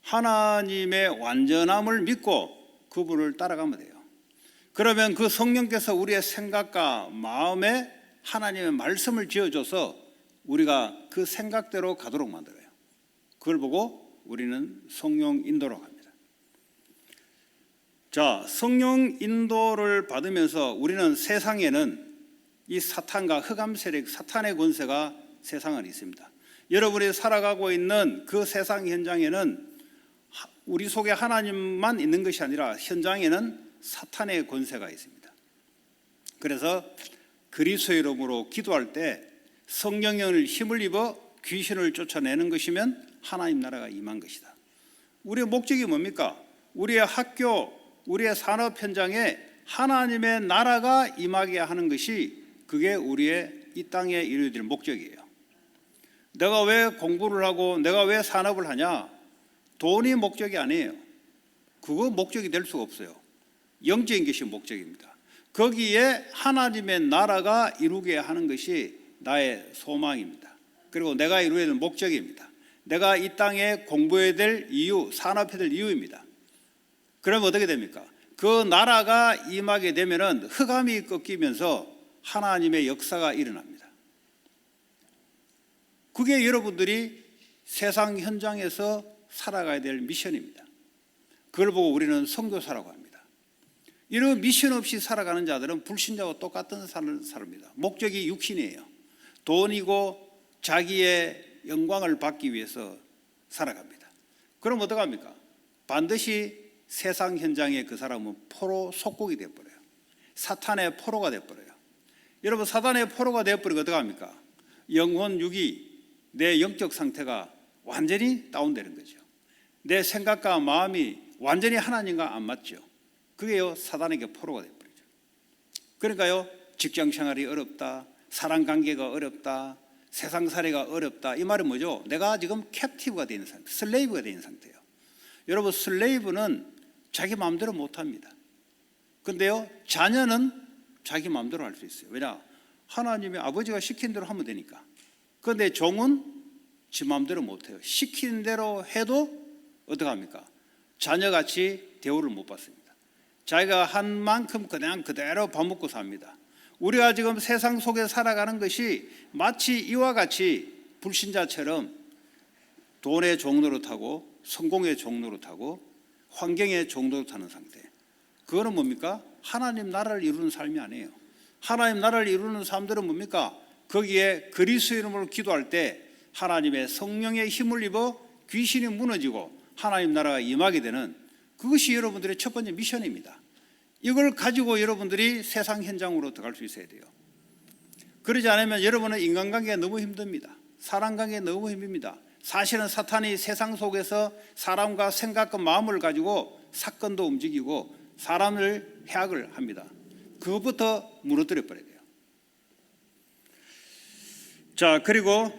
하나님의 완전함을 믿고 그분을 따라가면 돼요. 그러면 그 성령께서 우리의 생각과 마음에 하나님의 말씀을 지어줘서 우리가 그 생각대로 가도록 만들어요. 그걸 보고 우리는 성령 인도로 갑니다. 자, 성령 인도를 받으면서 우리는 세상에는 이 사탄과 흑암 세력, 사탄의 권세가 세상에 있습니다. 여러분이 살아가고 있는 그 세상 현장에는 우리 속에 하나님만 있는 것이 아니라 현장에는 사탄의 권세가 있습니다. 그래서 그리스도의 이름으로 기도할 때 성령의 힘을 입어 귀신을 쫓아내는 것이면 하나님 나라가 임한 것이다. 우리의 목적이 뭡니까? 우리의 학교, 우리의 산업 현장에 하나님의 나라가 임하게 하는 것이 그게 우리의 이 땅에 이루어야 될 목적이에요. 내가 왜 공부를 하고 내가 왜 산업을 하냐? 돈이 목적이 아니에요. 그거 목적이 될 수가 없어요. 영적인 것이 목적입니다. 거기에 하나님의 나라가 이루게 하는 것이 나의 소망입니다. 그리고 내가 이루어야 될 목적입니다. 내가 이 땅에 공부해야 될 이유, 산업해야 될 이유입니다. 그러면 어떻게 됩니까? 그 나라가 임하게 되면은 흑암이 꺾이면서 하나님의 역사가 일어납니다. 그게 여러분들이 세상 현장에서 살아가야 될 미션입니다. 그걸 보고 우리는 선교사라고 합니다. 이런 미션 없이 살아가는 자들은 불신자와 똑같은 삶을 삽니다. 목적이 육신이에요. 돈이고 자기의 영광을 받기 위해서 살아갑니다. 그럼 어떡합니까? 반드시 세상 현장에 그 사람은 포로 속국이 되어버려요. 사탄의 포로가 되어버려요. 여러분, 사탄의 포로가 되어버리고 어떡합니까? 영혼 육이, 내 영적 상태가 완전히 다운되는 거죠. 내 생각과 마음이 완전히 하나님과 안 맞죠. 그게요, 사단에게 포로가 되어버리죠. 그러니까요, 직장 생활이 어렵다, 사람 관계가 어렵다, 세상살이가 어렵다. 이 말은 뭐죠? 내가 지금 캡티브가 되는 상태, 슬레이브가 되는 상태예요. 여러분, 슬레이브는 자기 마음대로 못합니다. 그런데요, 자녀는 자기 마음대로 할 수 있어요. 왜냐? 하나님의 아버지가 시킨 대로 하면 되니까. 그런데 종은 지 마음대로 못해요. 시킨 대로 해도 어떡합니까? 자녀같이 대우를 못 받습니다. 자기가 한 만큼 그냥 그대로 밥 먹고 삽니다. 우리가 지금 세상 속에 살아가는 것이 마치 이와 같이 불신자처럼 돈의 종로로 타고 성공의 종로로 타고 환경의 종로로 타는 상태. 그거는 뭡니까? 하나님 나라를 이루는 삶이 아니에요. 하나님 나라를 이루는 사람들은 뭡니까? 거기에 그리스도 이름으로 기도할 때 하나님의 성령의 힘을 입어 귀신이 무너지고 하나님 나라가 임하게 되는, 그것이 여러분들의 첫 번째 미션입니다. 이걸 가지고 여러분들이 세상 현장으로 들어갈 수 있어야 돼요. 그러지 않으면 여러분은 인간관계가 너무 힘듭니다. 사람관계가 너무 힘듭니다. 사실은 사탄이 세상 속에서 사람과 생각과 마음을 가지고 사건도 움직이고 사람을 해악을 합니다. 그것부터 무너뜨려 버려야 돼요. 자, 그리고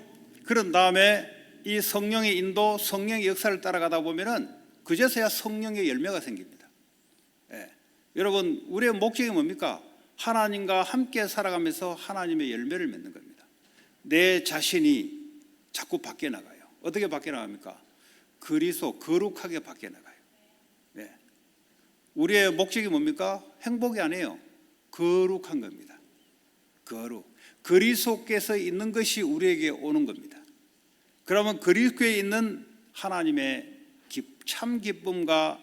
그런 다음에 이 성령의 인도, 성령의 역사를 따라가다 보면은 그제서야 성령의 열매가 생깁니다. 예. 여러분, 우리의 목적이 뭡니까? 하나님과 함께 살아가면서 하나님의 열매를 맺는 겁니다. 내 자신이 자꾸 밖에 나가요. 어떻게 밖에 나갑니까? 그리스도 거룩하게 밖에 나가요. 네. 우리의 목적이 뭡니까? 행복이 아니에요. 거룩한 겁니다. 거룩. 그리스도께서 있는 것이 우리에게 오는 겁니다. 그러면 그리스도에 있는 하나님의 참 기쁨과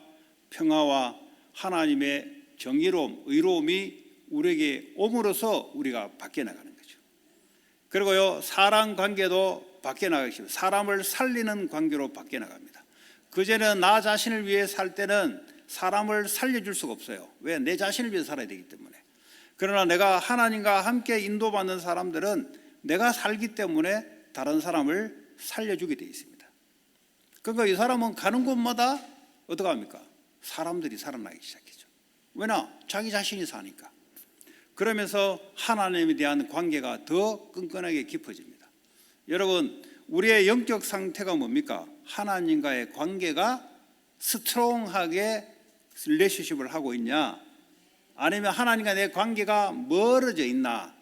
평화와 하나님의 정의로움, 의로움이 우리에게 옴으로써 우리가 밖에 나가는 거죠. 그리고요, 사람 관계도 밖에 나가십니다. 사람을 살리는 관계로 밖에 나갑니다. 그전에는 나 자신을 위해 살 때는 사람을 살려줄 수가 없어요. 왜? 내 자신을 위해 살아야 되기 때문에. 그러나 내가 하나님과 함께 인도받는 사람들은 내가 살기 때문에 다른 사람을 살려주게 되어 있습니다. 그러니까 이 사람은 가는 곳마다 어떻게 합니까? 사람들이 살아나기 시작했죠. 왜냐? 자기 자신이 사니까. 그러면서 하나님에 대한 관계가 더 끈끈하게 깊어집니다. 여러분, 우리의 영적 상태가 뭡니까? 하나님과의 관계가 스트롱하게 릴레이션십을 하고 있냐, 아니면 하나님과 내 관계가 멀어져 있나,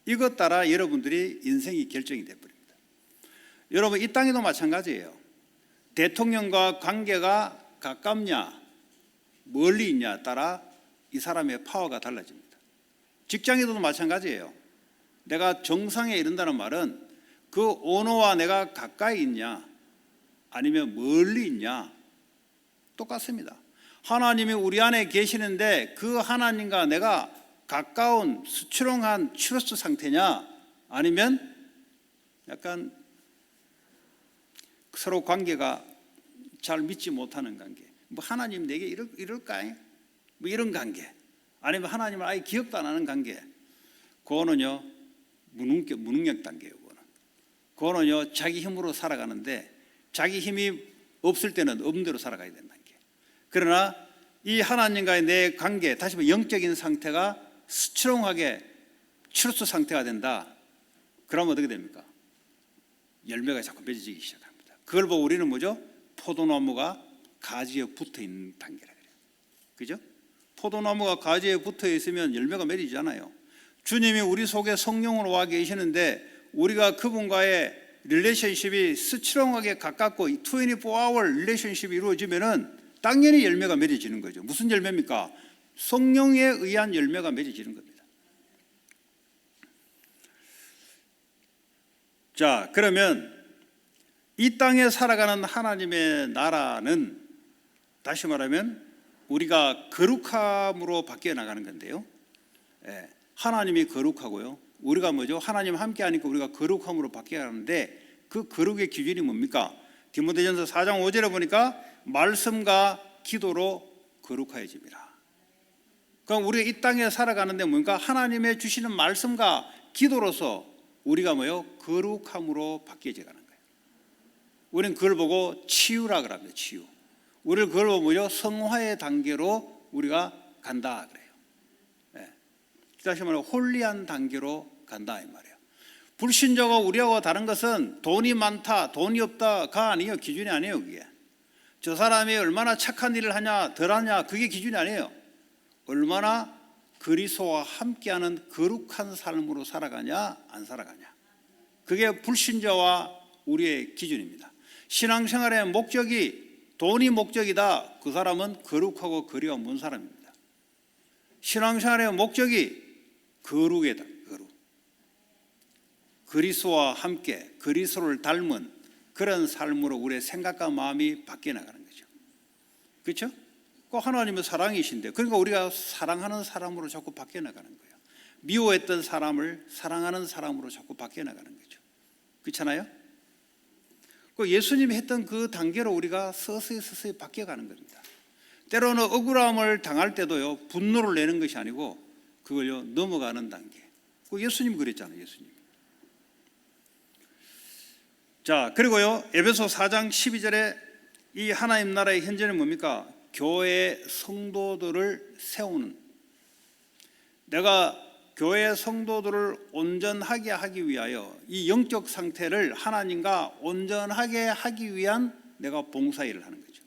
이것 따라 여러분들이 인생이 결정이 되어버립니다. 여러분, 이 땅에도 마찬가지예요. 대통령과 관계가 가깝냐 멀리 있냐 따라 이 사람의 파워가 달라집니다. 직장에서도 마찬가지예요. 내가 정상에 이른다는 말은 그 오너와 내가 가까이 있냐 아니면 멀리 있냐 똑같습니다. 하나님이 우리 안에 계시는데 그 하나님과 내가 가까운 스트롱한 트러스트 상태냐, 아니면 약간 서로 관계가 잘 믿지 못하는 관계, 뭐 하나님 내게 이럴까? 뭐 이런 관계, 아니면 하나님을 아예 기억도 안 하는 관계, 그거는요 무능력 단계예요. 그거는요 자기 힘으로 살아가는데 자기 힘이 없을 때는 없는 대로 살아가야 되는 단계. 그러나 이 하나님과의 내 관계, 다시 말해 영적인 상태가 스트롱하게 트러스트 상태가 된다. 그러면 어떻게 됩니까? 열매가 자꾸 맺어지기 시작합니다. 그걸 보고 우리는 뭐죠? 포도나무가 가지에 붙어 있는 단계라 그래요. 그죠? 포도나무가 가지에 붙어 있으면 열매가 맺리지 않아요. 주님이 우리 속에 성령으로 와 계시는데 우리가 그분과의 릴레이션십이 스트롱하게 가깝고 24hour 릴레이션십이 이루어지면은 당연히 열매가 맺어지는 거죠. 무슨 열매입니까? 성령에 의한 열매가 맺어지는 겁니다. 자, 그러면 이 땅에 살아가는 하나님의 나라는 다시 말하면 우리가 거룩함으로 바뀌어 나가는 건데요. 하나님이 거룩하고요. 우리가 뭐죠? 하나님 함께 하니까 우리가 거룩함으로 바뀌어 가는데 그 거룩의 기준이 뭡니까? 디모데전서 4장 5절에 보니까 말씀과 기도로 거룩하여집니다. 그럼 우리가 이 땅에 살아가는데 뭡니까? 하나님의 주시는 말씀과 기도로서 우리가 뭐요? 거룩함으로 바뀌어져 가는 거예요. 우리는 그걸 보고 치유라 그럽니다. 치유. 우리를 그걸 보고 뭐죠? 성화의 단계로 우리가 간다 그래요. 다시 말해 홀리한 단계로 간다 이 말이에요. 불신자가 우리하고 다른 것은 돈이 많다, 돈이 없다가 아니에요. 기준이 아니에요. 그게 저 사람이 얼마나 착한 일을 하냐, 덜하냐, 그게 기준이 아니에요. 얼마나 그리스도와 함께하는 거룩한 삶으로 살아가냐, 안 살아가냐, 그게 불신자와 우리의 기준입니다. 신앙생활의 목적이 돈이 목적이다. 그 사람은 거룩하고 거리가 먼 사람입니다. 신앙생활의 목적이 거룩이다. 거룩. 그리스도와 함께 그리스도를 닮은 그런 삶으로 우리의 생각과 마음이 바뀌어 나가는 거죠. 그렇죠? 그 하나님은 사랑이신데, 그러니까 우리가 사랑하는 사람으로 자꾸 바뀌어 나가는 거예요. 미워했던 사람을 사랑하는 사람으로 자꾸 바뀌어 나가는 거죠. 그렇잖아요? 그 예수님이 했던 그 단계로 우리가 서서히 바뀌어가는 겁니다. 때로는 억울함을 당할 때도요 분노를 내는 것이 아니고 그걸요 넘어가는 단계. 그 예수님 그랬잖아요. 예수님. 자, 그리고요 에베소 4장 12절에 이 하나님 나라의 현재는 뭡니까? 교회 성도들을 세우는, 내가 교회 성도들을 온전하게 하기 위하여 이 영적 상태를 하나님과 온전하게 하기 위한 내가 봉사일을 하는 거죠.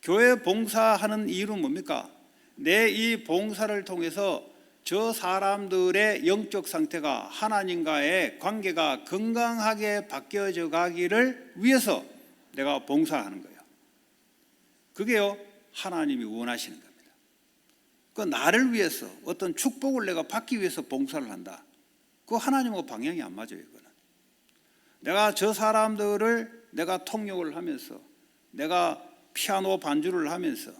교회 봉사하는 이유는 뭡니까? 내 이 봉사를 통해서 저 사람들의 영적 상태가 하나님과의 관계가 건강하게 바뀌어져 가기를 위해서 내가 봉사하는 거예요. 그게요 하나님이 원하시는 겁니다. 그 나를 위해서 어떤 축복을 내가 받기 위해서 봉사를 한다. 그 하나님하고 방향이 안 맞아요. 이거는 내가 저 사람들을 내가 통역을 하면서, 내가 피아노 반주를 하면서,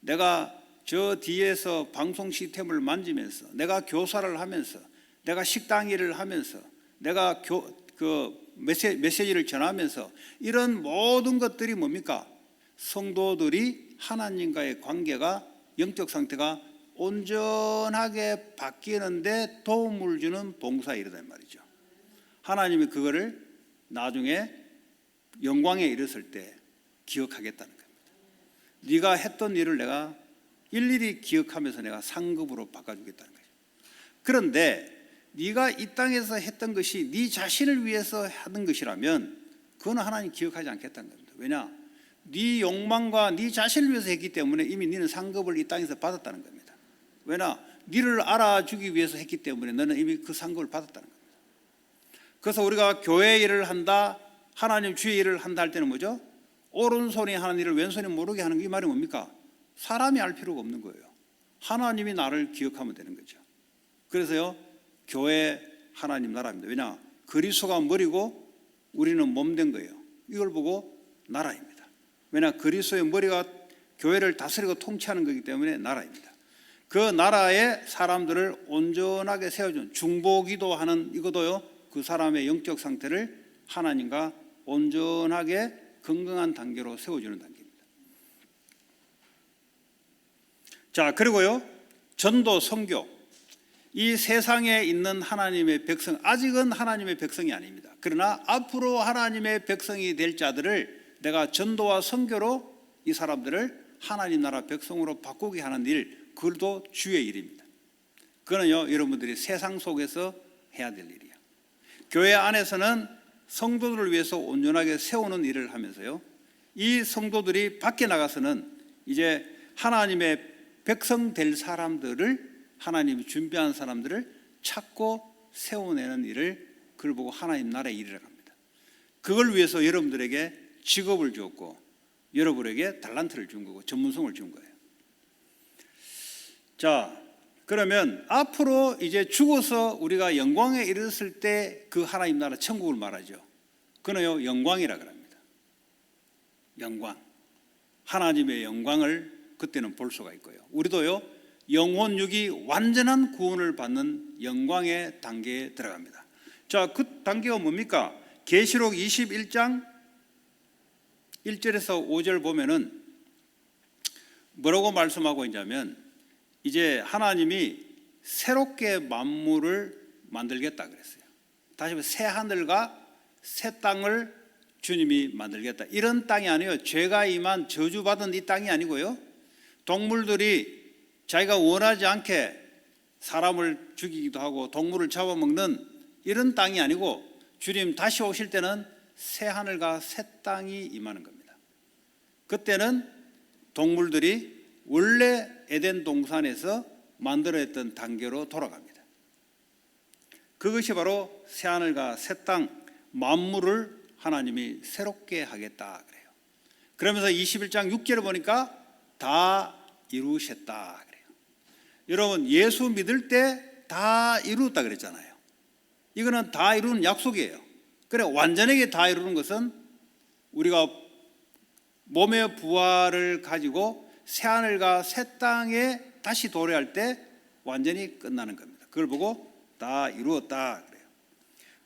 내가 저 뒤에서 방송 시스템을 만지면서, 내가 교사를 하면서, 내가 식당 일을 하면서, 내가 메시지를 전하면서, 이런 모든 것들이 뭡니까? 성도들이 하나님과의 관계가, 영적 상태가 온전하게 바뀌는데 도움을 주는 봉사일이란 말이죠. 하나님이 그거를 나중에 영광에 이르렀을 때 기억하겠다는 겁니다. 네가 했던 일을 내가 일일이 기억하면서 내가 상급으로 바꿔주겠다는 거죠. 그런데 네가 이 땅에서 했던 것이 네 자신을 위해서 하는 것이라면 그건 하나님 기억하지 않겠다는 겁니다. 왜냐? 네 욕망과 네 자신을 위해서 했기 때문에 이미 너는 상급을 이 땅에서 받았다는 겁니다. 왜냐? 너를 알아주기 위해서 했기 때문에 너는 이미 그 상급을 받았다는 겁니다. 그래서 우리가 교회 일을 한다, 하나님 주의 일을 한다 할 때는 뭐죠? 오른손이 하는 일을 왼손이 모르게 하는 이 말이 뭡니까? 사람이 알 필요가 없는 거예요. 하나님이 나를 기억하면 되는 거죠. 그래서요, 교회 하나님 나라입니다. 왜냐? 그리스도가 머리고 우리는 몸 된 거예요. 이걸 보고 나라입니다. 왜냐? 그리스도의 머리가 교회를 다스리고 통치하는 거기 때문에 나라입니다. 그 나라의 사람들을 온전하게 세워준 중보기도 하는 이것도요, 그 사람의 영적 상태를 하나님과 온전하게 건강한 단계로 세워주는 단계입니다. 자, 그리고요, 전도, 선교. 이 세상에 있는 하나님의 백성, 아직은 하나님의 백성이 아닙니다. 그러나 앞으로 하나님의 백성이 될 자들을 내가 전도와 선교로 이 사람들을 하나님 나라 백성으로 바꾸게 하는 일, 그것도 주의 일입니다. 그거는요, 여러분들이 세상 속에서 해야 될 일이에요. 교회 안에서는 성도들을 위해서 온전하게 세우는 일을 하면서요, 이 성도들이 밖에 나가서는 이제 하나님의 백성 될 사람들을, 하나님이 준비한 사람들을 찾고 세워내는 일을, 그걸 보고 하나님 나라의 일이라고 합니다. 그걸 위해서 여러분들에게 직업을 주었고 여러분에게 달란트를 준 거고 전문성을 준 거예요. 자, 그러면 앞으로 이제 죽어서 우리가 영광에 이르렀을 때 그 하나님 나라 천국을 말하죠. 그는요, 영광이라 그럽니다. 영광, 하나님의 영광을 그때는 볼 수가 있고요. 우리도요, 영혼 육이 완전한 구원을 받는 영광의 단계에 들어갑니다. 자, 그 단계가 뭡니까? 계시록 21장 1절에서 5절 보면은 뭐라고 말씀하고 있냐면, 이제 하나님이 새롭게 만물을 만들겠다 그랬어요. 다시 말해 새 하늘과 새 땅을 주님이 만들겠다. 이런 땅이 아니에요. 죄가 임한 저주받은 이 땅이 아니고요, 동물들이 자기가 원하지 않게 사람을 죽이기도 하고 동물을 잡아먹는 이런 땅이 아니고, 주님 다시 오실 때는 새 하늘과 새 땅이 임하는 겁니다. 그때는 동물들이 원래 에덴 동산에서 만들어냈던 단계로 돌아갑니다. 그것이 바로 새 하늘과 새 땅, 만물을 하나님이 새롭게 하겠다 그래요. 그러면서 21장 6절을 보니까 다 이루셨다 그래요. 여러분, 예수 믿을 때 다 이루었다 그랬잖아요. 이거는 다 이루는 약속이에요. 그래, 완전하게 다 이루는 것은 우리가 몸의 부활을 가지고 새 하늘과 새 땅에 다시 도래할 때 완전히 끝나는 겁니다. 그걸 보고 다 이루었다 그래요.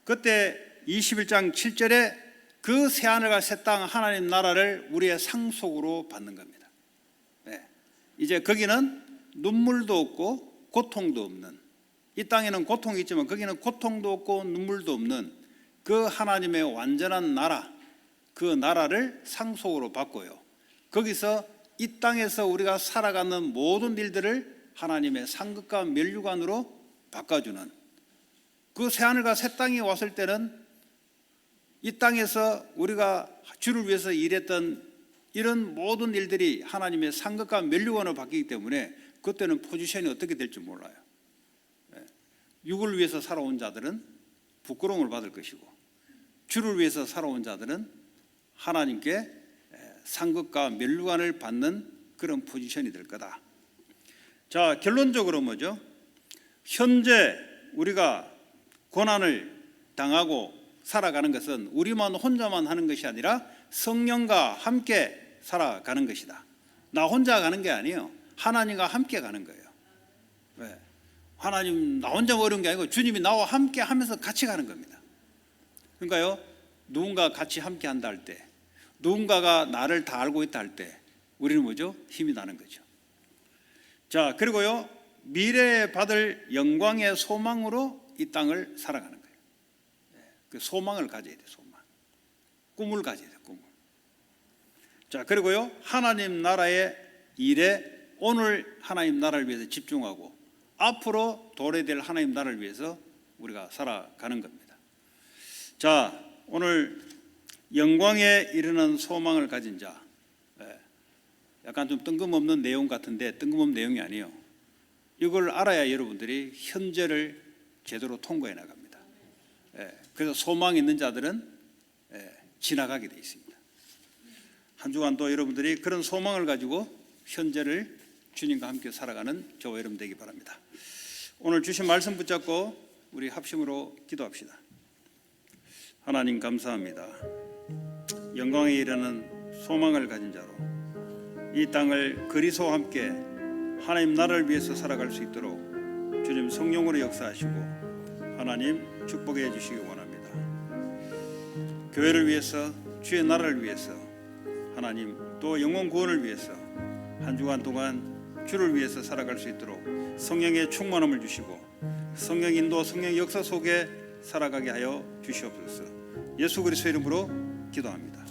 그때 21장 7절에 그 새 하늘과 새 땅 하나님 나라를 우리의 상속으로 받는 겁니다. 네. 이제 거기는 눈물도 없고 고통도 없는, 이 땅에는 고통이 있지만 거기는 고통도 없고 눈물도 없는 그 하나님의 완전한 나라, 그 나라를 상속으로 받고요, 거기서 이 땅에서 우리가 살아가는 모든 일들을 하나님의 상급과 면류관으로 바꿔주는, 그 새하늘과 새 땅이 왔을 때는 이 땅에서 우리가 주를 위해서 일했던 이런 모든 일들이 하나님의 상급과 면류관으로 바뀌기 때문에 그때는 포지션이 어떻게 될지 몰라요. 육을 위해서 살아온 자들은 부끄러움을 받을 것이고, 주를 위해서 살아온 자들은 하나님께 상급과 면류관을 받는 그런 포지션이 될 거다. 자, 결론적으로 뭐죠? 현재 우리가 고난을 당하고 살아가는 것은 우리만 혼자만 하는 것이 아니라 성령과 함께 살아가는 것이다. 나 혼자 가는 게 아니에요. 하나님과 함께 가는 거예요. 왜? 하나님 나 혼자 어려운 게 아니고 주님이 나와 함께 하면서 같이 가는 겁니다. 그러니까요, 누군가 같이 함께 한다 할 때, 누군가가 나를 다 알고 있다 할 때 우리는 뭐죠? 힘이 나는 거죠. 자, 그리고요, 미래에 받을 영광의 소망으로 이 땅을 살아가는 거예요. 그 소망을 가져야 돼. 소망. 꿈을 가져야 돼. 꿈을. 자, 그리고요, 하나님 나라의 일에 오늘 하나님 나라를 위해서 집중하고 앞으로 도래될 하나님 나라를 위해서 우리가 살아가는 겁니다. 자, 오늘 영광에 이르는 소망을 가진 자, 약간 좀 뜬금없는 내용 같은데 뜬금없는 내용이 아니에요. 이걸 알아야 여러분들이 현재를 제대로 통과해 나갑니다. 그래서 소망 있는 자들은 지나가게 돼 있습니다. 한 주간도 여러분들이 그런 소망을 가지고 현재를 주님과 함께 살아가는 저와 여러분 되기 바랍니다. 오늘 주신 말씀 붙잡고 우리 합심으로 기도합시다. 하나님 감사합니다. 영광에 이르는 소망을 가진 자로 이 땅을 그리스도와 함께 하나님 나라를 위해서 살아갈 수 있도록 주님 성령으로 역사하시고 하나님 축복해 주시기 원합니다. 교회를 위해서, 주의 나라를 위해서, 하나님 또 영혼 구원을 위해서 한 주간 동안 주를 위해서 살아갈 수 있도록 성령의 충만함을 주시고 성령 인도, 성령 역사 속에 살아가게 하여 주시옵소서. 예수 그리스도 이름으로 기도합니다.